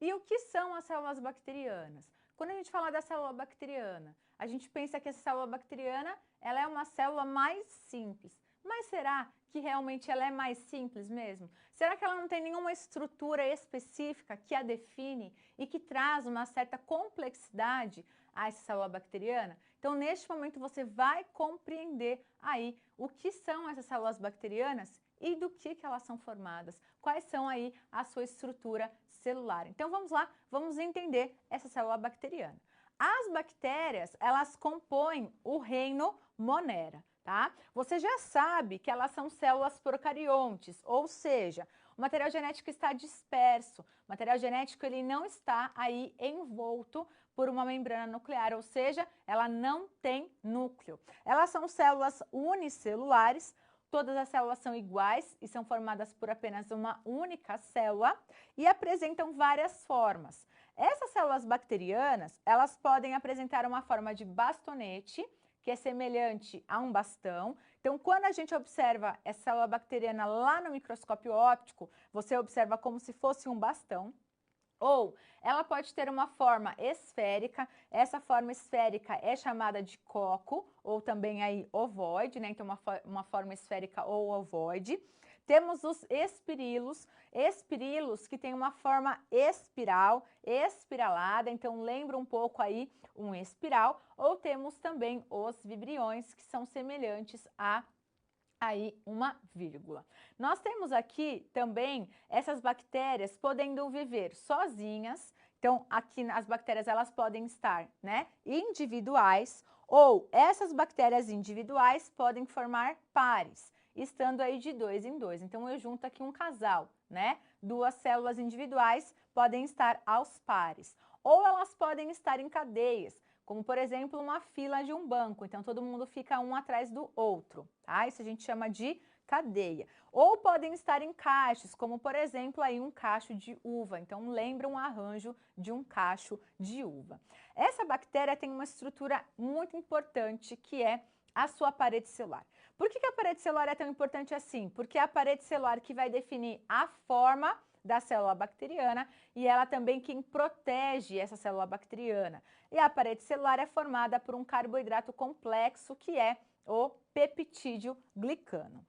E o que são as células bacterianas? Quando a gente fala da célula bacteriana, a gente pensa que essa célula bacteriana ela é uma célula mais simples. Mas será que realmente ela é mais simples mesmo? Será que ela não tem nenhuma estrutura específica que a define e que traz uma certa complexidade a essa célula bacteriana? Então, neste momento, você vai compreender aí o que são essas células bacterianas e do que elas são formadas, quais são aí a sua estrutura celular. Então, vamos lá, vamos entender essa célula bacteriana. As bactérias, elas compõem o reino Monera. Tá? Você já sabe que elas são células procariontes, ou seja, o material genético está disperso, o material genético ele não está aí envolto por uma membrana nuclear, ou seja, ela não tem núcleo. Elas são células unicelulares, todas as células são iguais e são formadas por apenas uma única célula e apresentam várias formas. Essas células bacterianas, elas podem apresentar uma forma de bastonete, que é semelhante a um bastão. Então, quando a gente observa essa célula bacteriana lá no microscópio óptico, você observa como se fosse um bastão. Ou ela pode ter uma forma esférica, essa forma esférica é chamada de coco, ou também aí ovoide, né? Então, uma forma esférica ou ovoide. Temos os espirilos que tem uma forma espiral, espiralada, então lembra um pouco aí um espiral, ou temos também os vibriões, que são semelhantes a aí uma vírgula. Nós temos aqui também essas bactérias podendo viver sozinhas. Então, aqui as bactérias elas podem estar, né, individuais, ou essas bactérias individuais podem formar pares, estando aí de 2 em 2. Então, eu junto aqui um casal, né? Duas células individuais podem estar aos pares. Ou elas podem estar em cadeias, como, por exemplo, uma fila de um banco. Então, todo mundo fica um atrás do outro, tá? Isso a gente chama de cadeia. Ou podem estar em cachos, como, por exemplo, aí um cacho de uva. Então, lembra um arranjo de um cacho de uva. Essa bactéria tem uma estrutura muito importante, que é a sua parede celular. Por que a parede celular é tão importante assim? Porque é a parede celular que vai definir a forma da célula bacteriana e ela também quem protege essa célula bacteriana. E a parede celular é formada por um carboidrato complexo que é o peptídeo glicano.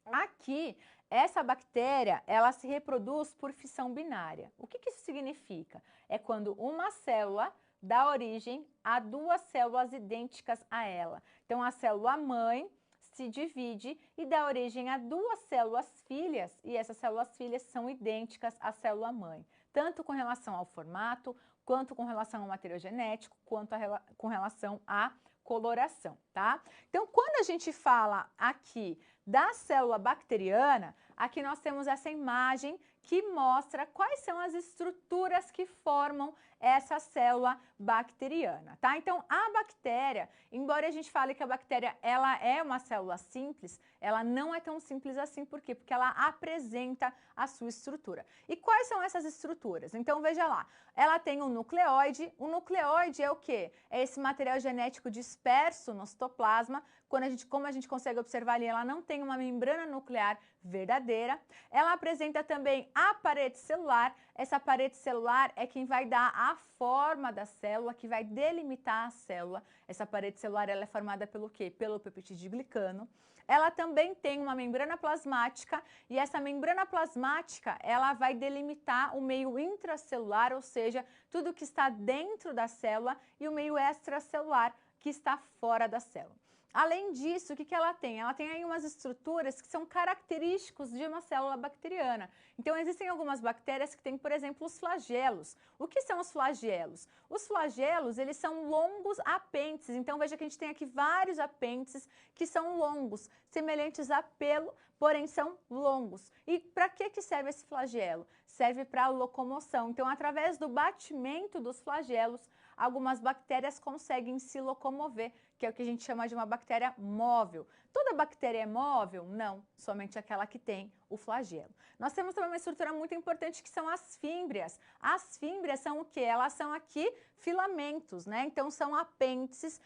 Aqui, essa bactéria, ela se reproduz por fissão binária. O que isso significa? É quando uma célula dá origem a duas células idênticas a ela. Então, a célula mãe se divide e dá origem a duas células filhas, e essas células filhas são idênticas à célula mãe, tanto com relação ao formato, quanto com relação ao material genético, quanto com relação à coloração, tá? Então, quando a gente fala aqui da célula bacteriana, aqui nós temos essa imagem que mostra quais são as estruturas que formam essa célula bacteriana, tá? Então, a bactéria, embora a gente fale que a bactéria ela é uma célula simples, ela não é tão simples assim, por quê? Porque ela apresenta a sua estrutura. E quais são essas estruturas? Então, veja lá, ela tem um nucleóide. O nucleóide é o quê? É esse material genético disperso no citoplasma. Como a gente consegue observar ali, ela não tem uma membrana nuclear verdadeira. Ela apresenta também a parede celular. Essa parede celular é quem vai dar a forma da célula, que vai delimitar a célula. Essa parede celular ela é formada pelo quê? Pelo peptídeo glicano. Ela também tem uma membrana plasmática e essa membrana plasmática ela vai delimitar o meio intracelular, ou seja, tudo que está dentro da célula, e o meio extracelular que está fora da célula. Além disso, o que ela tem? Ela tem aí umas estruturas que são característicos de uma célula bacteriana. Então, existem algumas bactérias que têm, por exemplo, os flagelos. O que são os flagelos? Os flagelos, eles são longos apêndices. Então, veja que a gente tem aqui vários apêndices que são longos, semelhantes a pelo, porém são longos. E para que serve esse flagelo? Serve para locomoção. Então, através do batimento dos flagelos, algumas bactérias conseguem se locomover, que é o que a gente chama de uma bactéria móvel. Toda bactéria é móvel? Não, somente aquela que tem o flagelo. Nós temos também uma estrutura muito importante que são as fímbrias. As fímbrias são o quê? Elas são aqui filamentos, né? Então são apêndices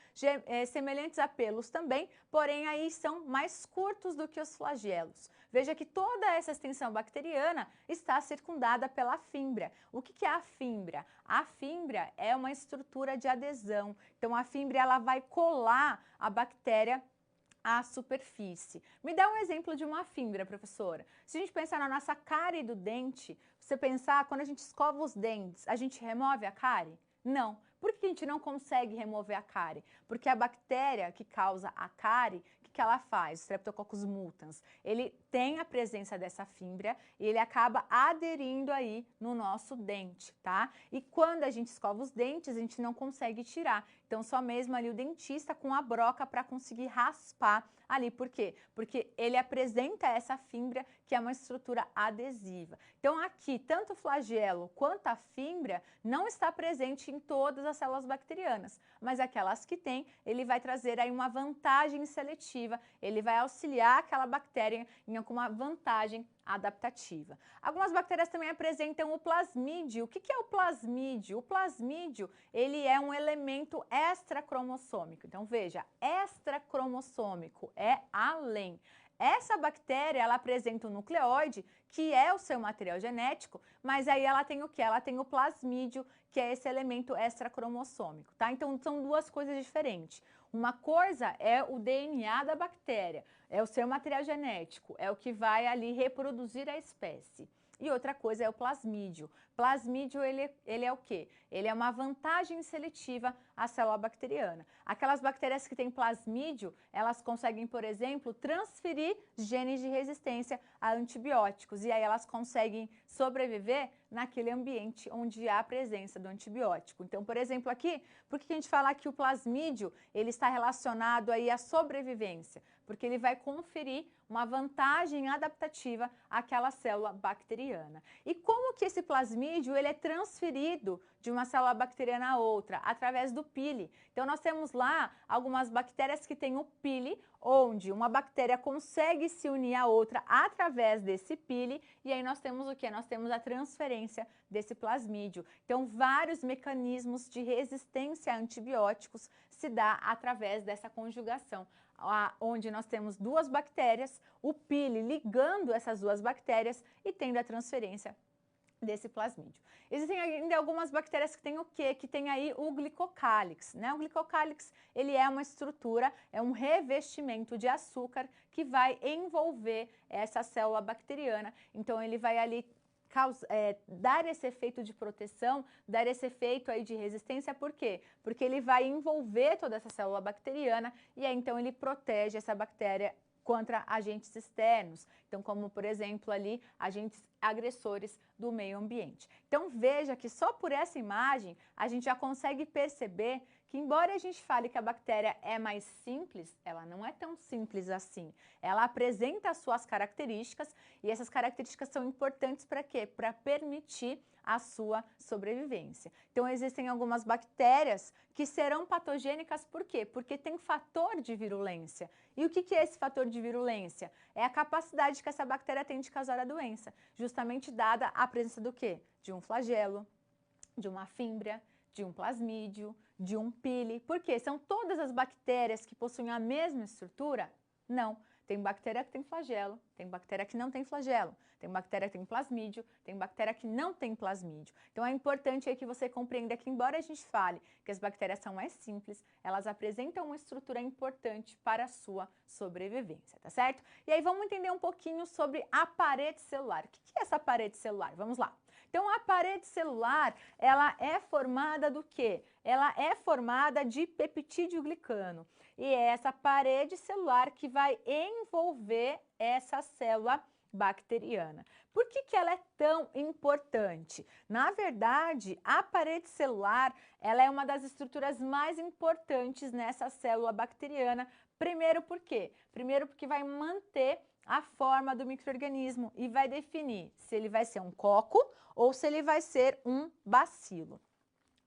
semelhantes a pelos também, porém aí são mais curtos do que os flagelos. Veja que toda essa extensão bacteriana está circundada pela fímbria. O que é a fímbria? A fímbria é uma estrutura de adesão. Então a fímbria ela vai colar a bactéria à superfície. Me dá um exemplo de uma fímbria, professora. Se a gente pensar na nossa cárie do dente, você pensar quando a gente escova os dentes, a gente remove a cárie? Não. Por que a gente não consegue remover a cárie? Porque a bactéria que causa a cárie, o que ela faz? O Streptococcus mutans, ele tem a presença dessa fímbria e ele acaba aderindo aí no nosso dente, tá? E quando a gente escova os dentes, a gente não consegue tirar. Então, só mesmo ali o dentista com a broca para conseguir raspar ali. Por quê? Porque ele apresenta essa fímbria que é uma estrutura adesiva. Então, aqui, tanto o flagelo quanto a fímbria não está presente em todas as células bacterianas, mas aquelas que tem, ele vai trazer aí uma vantagem seletiva, ele vai auxiliar aquela bactéria em alguma vantagem adaptativa. Algumas bactérias também apresentam o plasmídio. O que é o plasmídio? O plasmídio, ele é um elemento extracromossômico. Então, veja, extracromossômico é além. Essa bactéria, ela apresenta um nucleóide, que é o seu material genético, mas aí ela tem o quê? Ela tem o plasmídio, que é esse elemento extracromossômico, tá? Então, são duas coisas diferentes. Uma coisa é o DNA da bactéria, é o seu material genético, é o que vai ali reproduzir a espécie. E outra coisa é o plasmídio. Plasmídio, ele é o quê? Ele é uma vantagem seletiva à célula bacteriana. Aquelas bactérias que têm plasmídio, elas conseguem, por exemplo, transferir genes de resistência a antibióticos. E aí elas conseguem sobreviver naquele ambiente onde há a presença do antibiótico. Então, por exemplo, aqui, por que a gente fala que o plasmídio, ele está relacionado aí à sobrevivência? Porque ele vai conferir uma vantagem adaptativa àquela célula bacteriana. E como que esse plasmídio ele é transferido de uma célula bacteriana a outra? Através do pili. Então, nós temos lá algumas bactérias que têm o pili, onde uma bactéria consegue se unir à outra através desse pili, e aí nós temos o quê? Nós temos a transferência desse plasmídio. Então, vários mecanismos de resistência a antibióticos se dá através dessa conjugação, onde nós temos duas bactérias, o pili ligando essas duas bactérias e tendo a transferência desse plasmídio. Existem ainda algumas bactérias que têm o quê? Que tem aí o glicocálix, né? O glicocálix, ele é uma estrutura, é um revestimento de açúcar que vai envolver essa célula bacteriana. Então, ele vai ali dar esse efeito de proteção, dar esse efeito aí de resistência, por quê? Porque ele vai envolver toda essa célula bacteriana e aí então ele protege essa bactéria contra agentes externos, então como por exemplo ali agentes agressores do meio ambiente. Então veja que só por essa imagem a gente já consegue perceber que embora a gente fale que a bactéria é mais simples, ela não é tão simples assim. Ela apresenta as suas características e essas características são importantes para quê? Para permitir a sua sobrevivência. Então, existem algumas bactérias que serão patogênicas, por quê? Porque tem fator de virulência. E o que é esse fator de virulência? É a capacidade que essa bactéria tem de causar a doença, justamente dada a presença do quê? De um flagelo, de uma fímbria, de um plasmídio, de um pili. Por quê? São todas as bactérias que possuem a mesma estrutura? Não. Tem bactéria que tem flagelo, tem bactéria que não tem flagelo, tem bactéria que tem plasmídio, tem bactéria que não tem plasmídio. Então é importante aí que você compreenda que embora a gente fale que as bactérias são mais simples, elas apresentam uma estrutura importante para a sua sobrevivência, tá certo? E aí vamos entender um pouquinho sobre a parede celular. O que é essa parede celular? Vamos lá. Então a parede celular, ela é formada do quê? Ela é formada de peptídeo glicano. E é essa parede celular que vai envolver essa célula bacteriana. Por que ela é tão importante? Na verdade, a parede celular, ela é uma das estruturas mais importantes nessa célula bacteriana. Primeiro por quê? Primeiro porque vai manter a forma do micro-organismo e vai definir se ele vai ser um coco ou se ele vai ser um bacilo.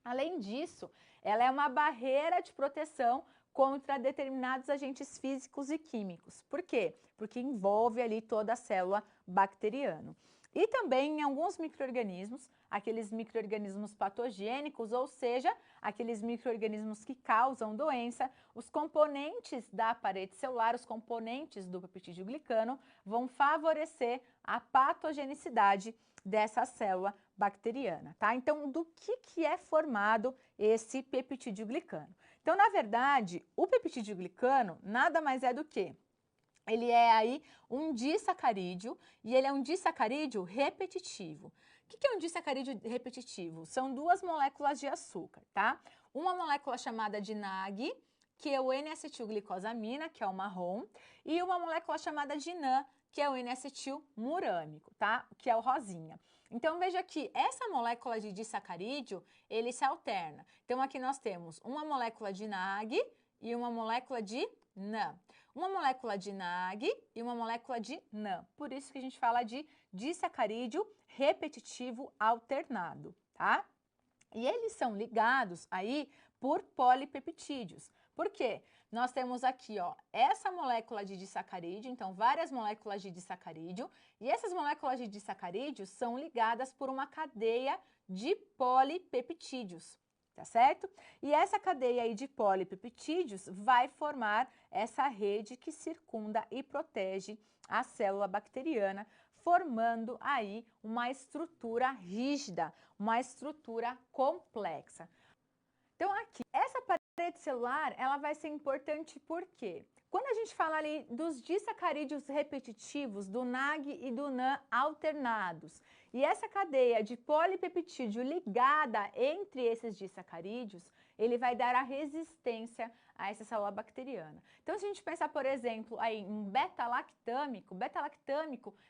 Além disso, ela é uma barreira de proteção contra determinados agentes físicos e químicos. Por quê? Porque envolve ali toda a célula bacteriana. E também em alguns micro-organismos, aqueles micro-organismos patogênicos, ou seja, aqueles micro-organismos que causam doença, os componentes da parede celular, os componentes do peptídeo glicano, vão favorecer a patogenicidade dessa célula bacteriana, tá? Então, do que é formado esse peptídeo glicano? Então, na verdade, o peptídeo glicano nada mais é do que ele é aí um disacarídeo e ele é um disacarídeo repetitivo. O que é um disacarídeo repetitivo? São duas moléculas de açúcar, tá? Uma molécula chamada de NAG, que é o N-acetilglicosamina, que é o marrom, e uma molécula chamada de NAN, que é o N-acetilmurâmico, tá? Que é o rosinha. Então, veja que essa molécula de disacarídeo, ele se alterna. Então, aqui nós temos uma molécula de NAG e uma molécula de NAN. Uma molécula de NAG e uma molécula de NAN. Por isso que a gente fala de disacarídeo repetitivo alternado, tá? E eles são ligados aí por polipeptídeos. Por quê? Nós temos aqui, ó, essa molécula de disacarídeo, então várias moléculas de disacarídeo, e essas moléculas de disacarídeo são ligadas por uma cadeia de polipeptídeos, tá certo? E essa cadeia aí de polipeptídeos vai formar essa rede que circunda e protege a célula bacteriana, formando aí uma estrutura rígida, uma estrutura complexa. Então aqui, essa parede celular, ela vai ser importante porque quando a gente fala ali dos disacarídeos repetitivos, do NAG e do NAN alternados, e essa cadeia de polipeptídeo ligada entre esses disacarídeos, ele vai dar a resistência a essa célula bacteriana. Então, se a gente pensar, por exemplo, aí em beta-lactâmico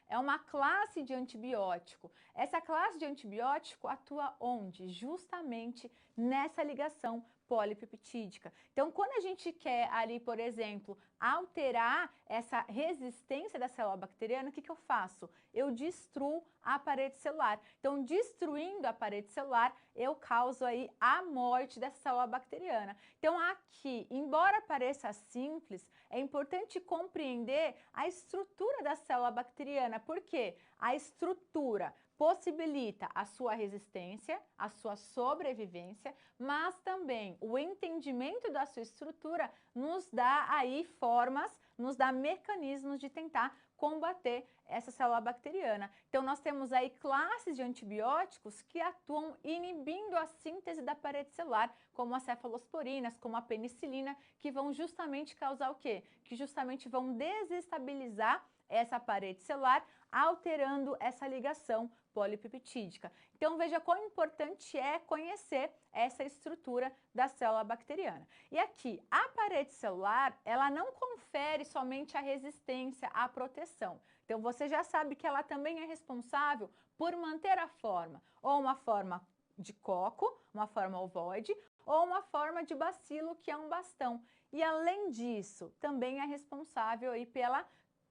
é uma classe de antibiótico. Essa classe de antibiótico atua onde? Justamente nessa ligação polipeptídica. Então, quando a gente quer ali, por exemplo, alterar essa resistência da célula bacteriana, o que eu faço? Eu destruo a parede celular. Então, destruindo a parede celular, eu causo aí a morte dessa célula bacteriana. Então, aqui, embora pareça simples, é importante compreender a estrutura da célula bacteriana. Por quê? A estrutura possibilita a sua resistência, a sua sobrevivência, mas também o entendimento da sua estrutura nos dá aí formas, nos dá mecanismos de tentar combater essa célula bacteriana. Então, nós temos aí classes de antibióticos que atuam inibindo a síntese da parede celular, como as cefalosporinas, como a penicilina, que vão justamente causar o quê? Que justamente vão desestabilizar essa parede celular, alterando essa ligação polipeptídica. Então, veja quão importante é conhecer essa estrutura da célula bacteriana. E aqui, a parede celular, ela não confere somente a resistência à proteção. Então, você já sabe que ela também é responsável por manter a forma, ou uma forma de coco, uma forma ovoide, ou uma forma de bacilo, que é um bastão. E, além disso, também é responsável aí pela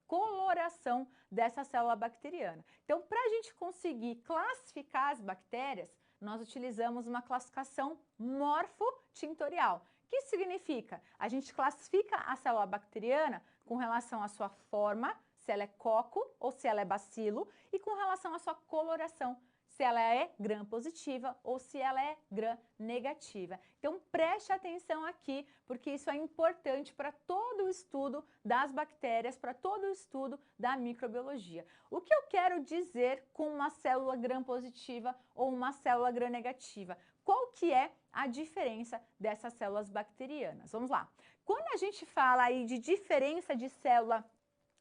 coloração dessa célula bacteriana. Então, para a gente conseguir classificar as bactérias, nós utilizamos uma classificação morfotintorial. O que isso significa? A gente classifica a célula bacteriana com relação à sua forma, se ela é coco ou se ela é bacilo, e com relação à sua coloração, se ela é gram-positiva ou se ela é gram-negativa. Então, preste atenção aqui, porque isso é importante para todo o estudo das bactérias, para todo o estudo da microbiologia. O que eu quero dizer com uma célula gram-positiva ou uma célula gram-negativa? Qual que é a diferença dessas células bacterianas? Vamos lá. Quando a gente fala aí de diferença de célula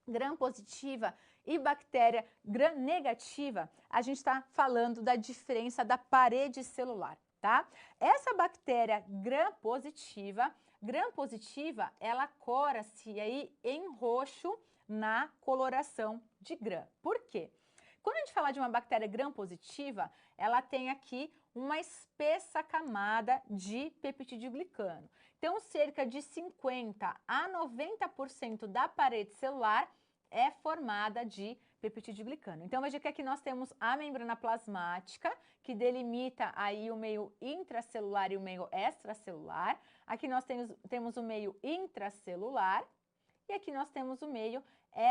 gram-positiva e bactéria gram-negativa, a gente está falando da diferença da parede celular, tá? Essa bactéria gram-positiva, ela cora-se aí em roxo na coloração de gram. Por quê? Quando a gente fala de uma bactéria gram-positiva, ela tem aqui uma espessa camada de peptídeo glicano. Então, cerca de 50 a 90% da parede celular é formada de peptidoglicano. Então, veja que aqui nós temos a membrana plasmática, que delimita aí o meio intracelular e o meio extracelular. Aqui nós temos o meio intracelular e aqui nós temos o meio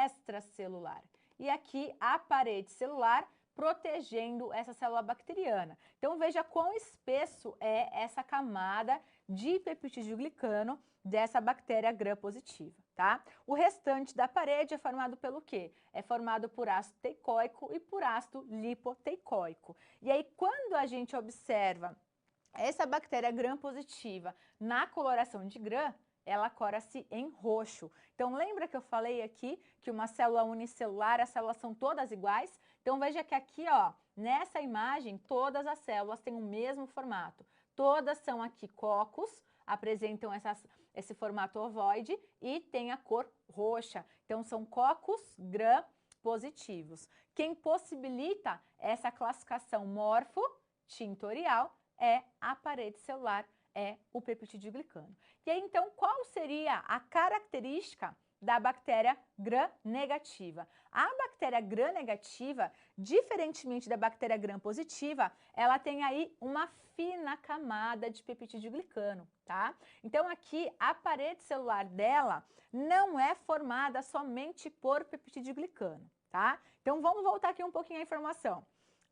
extracelular. E aqui a parede celular protegendo essa célula bacteriana. Então, veja quão espesso é essa camada de peptidoglicano dessa bactéria gram-positiva, tá? O restante da parede é formado pelo quê? É formado por ácido teicoico e por ácido lipoteicoico. E aí, quando a gente observa essa bactéria gram-positiva na coloração de gram, ela cora-se em roxo. Então, lembra que eu falei aqui que uma célula unicelular, as células são todas iguais? Então, veja que aqui, ó, nessa imagem, todas as células têm o mesmo formato. Todas são aqui cocos, apresentam esse formato ovoide e tem a cor roxa. Então, são cocos gram-positivos. Quem possibilita essa classificação morfo-tintorial é a parede celular, é o peptidoglicano. E aí, então, qual seria a característica da bactéria gram-negativa? A bactéria gram-negativa, diferentemente da bactéria gram-positiva, ela tem aí uma fina camada de peptidoglicano, tá? Então, aqui, a parede celular dela não é formada somente por peptidoglicano, tá? Então, vamos voltar aqui um pouquinho à informação.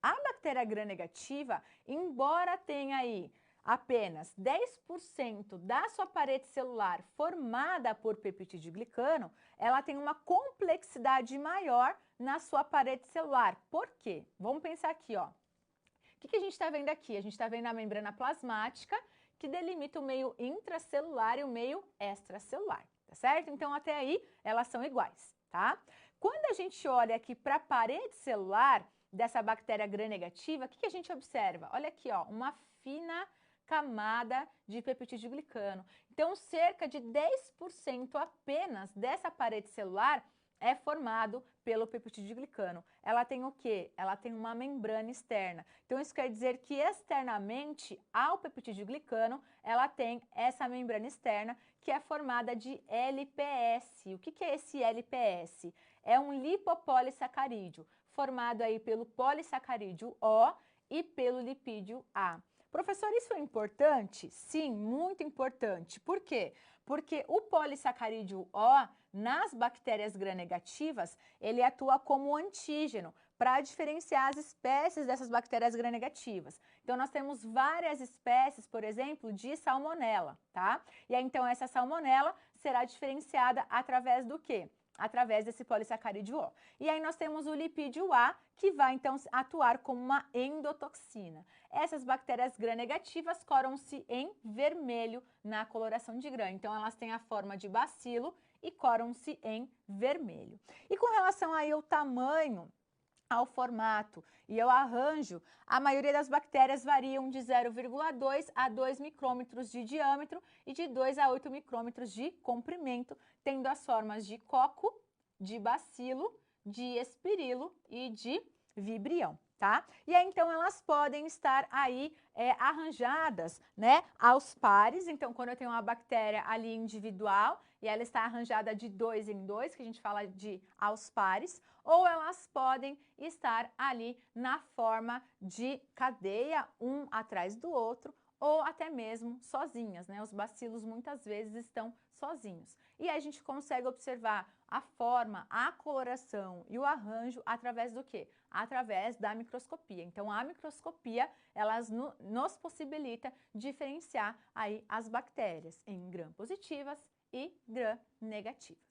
A bactéria gram-negativa, embora tenha aí apenas 10% da sua parede celular formada por peptidoglicano, ela tem uma complexidade maior na sua parede celular. Por quê? Vamos pensar aqui, ó. O que a gente está vendo aqui? A gente está vendo a membrana plasmática, que delimita o meio intracelular e o meio extracelular, tá certo? Então, até aí, elas são iguais, tá? Quando a gente olha aqui para a parede celular dessa bactéria gram-negativa, o que a gente observa? Olha aqui, ó, uma fina camada de peptidoglicano. Então, cerca de 10% apenas dessa parede celular é formado pelo peptidoglicano. Ela tem o quê? Ela tem uma membrana externa. Então, isso quer dizer que externamente ao peptidoglicano, ela tem essa membrana externa que é formada de LPS. O que é esse LPS? É um lipopolissacarídeo, formado aí pelo polissacarídeo O e pelo lipídio A. Professor, isso é importante? Sim, muito importante. Por quê? Porque o polissacarídeo O, nas bactérias gram-negativas, ele atua como antígeno para diferenciar as espécies dessas bactérias gram-negativas. Então, nós temos várias espécies, por exemplo, de salmonela, tá? E aí, então, essa salmonela será diferenciada através do quê? Através desse polissacarídeo O. E aí nós temos o lipídio A, que vai então atuar como uma endotoxina. Essas bactérias gram-negativas coram-se em vermelho na coloração de gram. Então elas têm a forma de bacilo e coram-se em vermelho. E com relação aí ao tamanho, ao formato e ao arranjo, a maioria das bactérias variam de 0,2 a 2 micrômetros de diâmetro e de 2 a 8 micrômetros de comprimento, tendo as formas de coco, de bacilo, de espirilo e de vibrião, tá? E aí, então, elas podem estar aí arranjadas, né, aos pares. Então, quando eu tenho uma bactéria ali individual e ela está arranjada de 2 em 2, que a gente fala de aos pares, ou elas podem estar ali na forma de cadeia, um atrás do outro, ou até mesmo sozinhas, né? Os bacilos muitas vezes estão sozinhos. E aí a gente consegue observar a forma, a coloração e o arranjo através do quê? Através da microscopia. Então, a microscopia, nos possibilita diferenciar aí as bactérias em gram-positivas e gram-negativas.